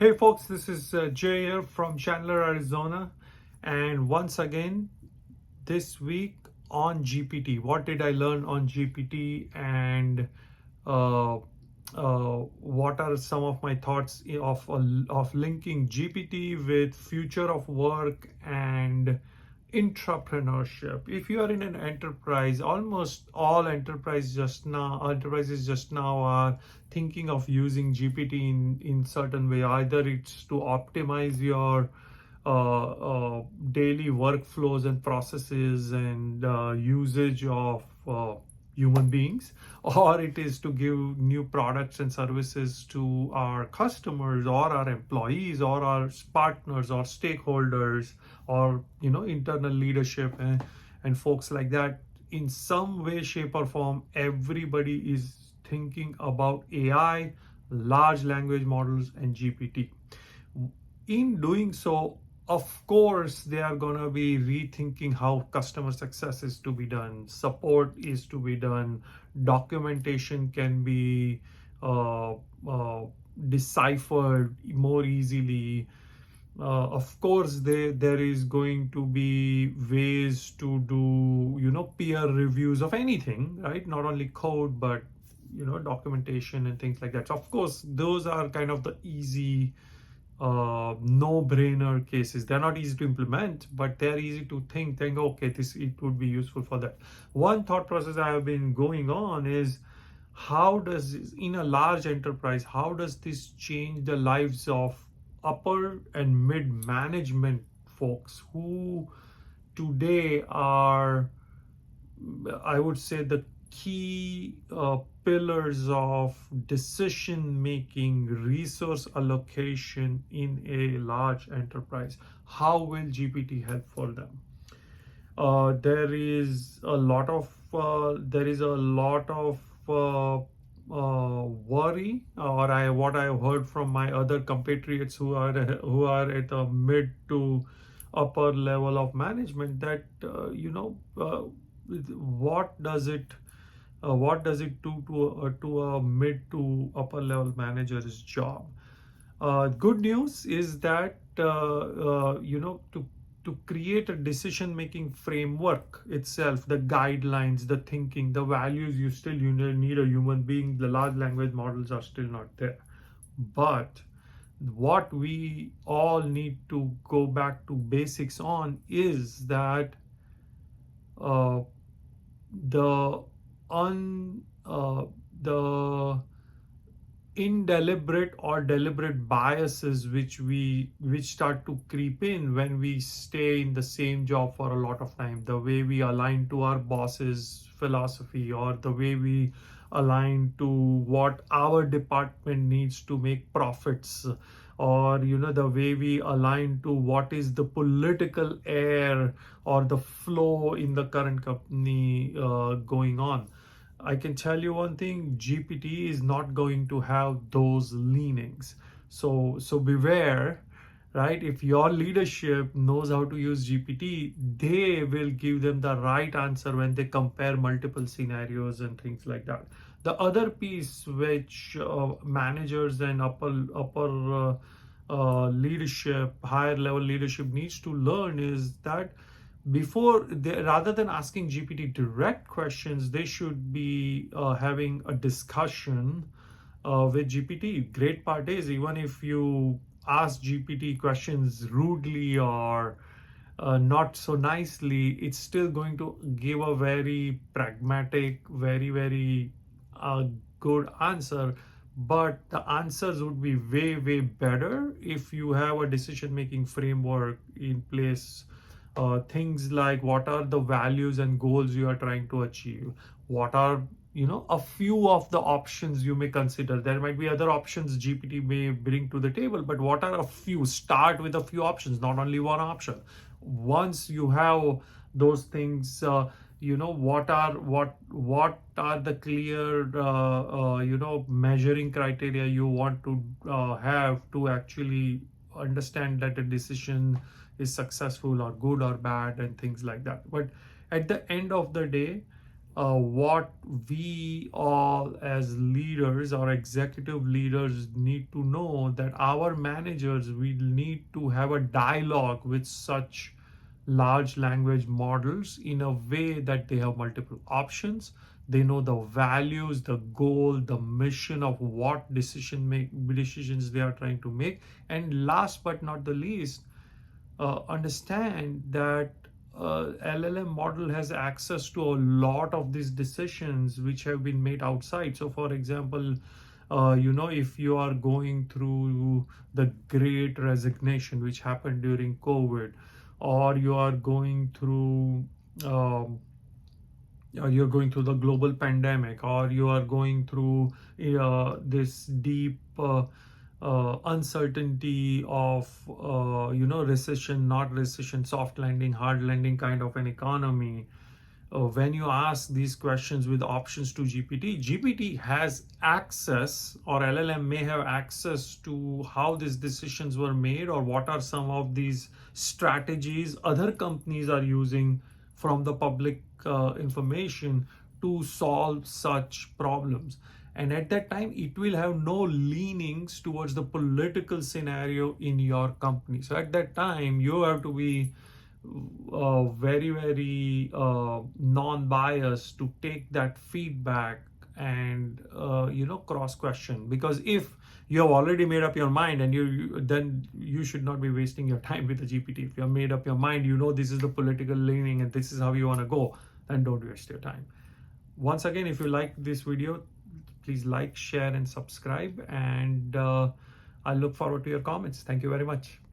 Hey folks, this is Jay here from Chandler, Arizona. And once again, this week on GPT, what did I learn on GPT and uh, what are some of my thoughts of linking GPT with future of work and entrepreneurship? If you are in an enterprise, almost all enterprises just now are thinking of using GPT in certain way. Either it's to optimize your daily workflows and processes and usage of human beings, or it is to give new products and services to our customers or our employees or our partners or stakeholders or internal leadership and folks like that. In some way, shape, or form, everybody is thinking about AI, large language models, and GPT. In doing so, of course, they are going to be rethinking how customer success is to be done, support is to be done, documentation can be uh, uh, deciphered more easily. Of course, there is going to be ways to do peer reviews of anything, right? Not only code, but documentation and things like that. So of course, those are kind of the easy no-brainer cases. They're not easy to implement, but they're easy to think, okay, it would be useful for that. One thought process I have been going on is, how does in a large enterprise, how does this change the lives of upper and mid management folks who today are, I would say, the key pillars of decision making, resource allocation in a large enterprise? How will GPT help for them? There is a lot of uh, worry, or what I heard from my other compatriots who are at the mid to upper level of management, that what does it do to a mid to upper level manager's job? Good news is that to create a decision making framework itself, the guidelines, the thinking, the values, you need a human being. The large language models are still not there, but what we all need to go back to basics on is that uh, the un the indeliberate or deliberate biases which start to creep in when we stay in the same job for a lot of time, the way we align to our boss's philosophy, or the way we align to what our department needs to make profits, or the way we align to what is the political air or the flow in the current company going on. I can tell you one thing: GPT is not going to have those leanings. So beware, right? If your leadership knows how to use GPT, they will give them the right answer when they compare multiple scenarios and things like that. The other piece which managers and upper leadership, higher level leadership needs to learn is that before they, rather than asking GPT direct questions, they should be having a discussion with GPT. Great part is, even if you ask GPT questions rudely or not so nicely, it's still going to give a very pragmatic, very uh, good answer. But the answers would be way better if you have a decision making framework in place. Things like, what are the values and goals you are trying to achieve? What are a few of the options you may consider? There might be other options GPT may bring to the table, but what are a few? Start with a few options, not only one option. Once you have those things, what are the clear measuring criteria you want to have to actually understand that a decision is successful or good or bad and things like that. But at the end of the day, what we all as leaders or executive leaders need to know, that our managers will need to have a dialogue with such large language models in a way that they have multiple options. They know the values, the goal, the mission of what decisions they are trying to make. And last but not the least, understand that LLM model has access to a lot of these decisions which have been made outside. So, for example, if you are going through the great resignation which happened during COVID, or you are going through um, you're going through the global pandemic, or you are going through this deep uncertainty of recession, not recession, soft landing, hard landing kind of an economy. When you ask these questions with options to GPT has access, or LLM may have access to how these decisions were made, or what are some of these strategies other companies are using from the public information to solve such problems. And at that time, it will have no leanings towards the political scenario in your company. So at that time, you have to be very non-biased to take that feedback and cross question. Because if you have already made up your mind, and then you should not be wasting your time with the GPT. If you have made up your mind, this is the political leaning and this is how you want to go, then don't waste your time. Once again, if you like this video, please like, share and subscribe, and I look forward to your comments. Thank you very much.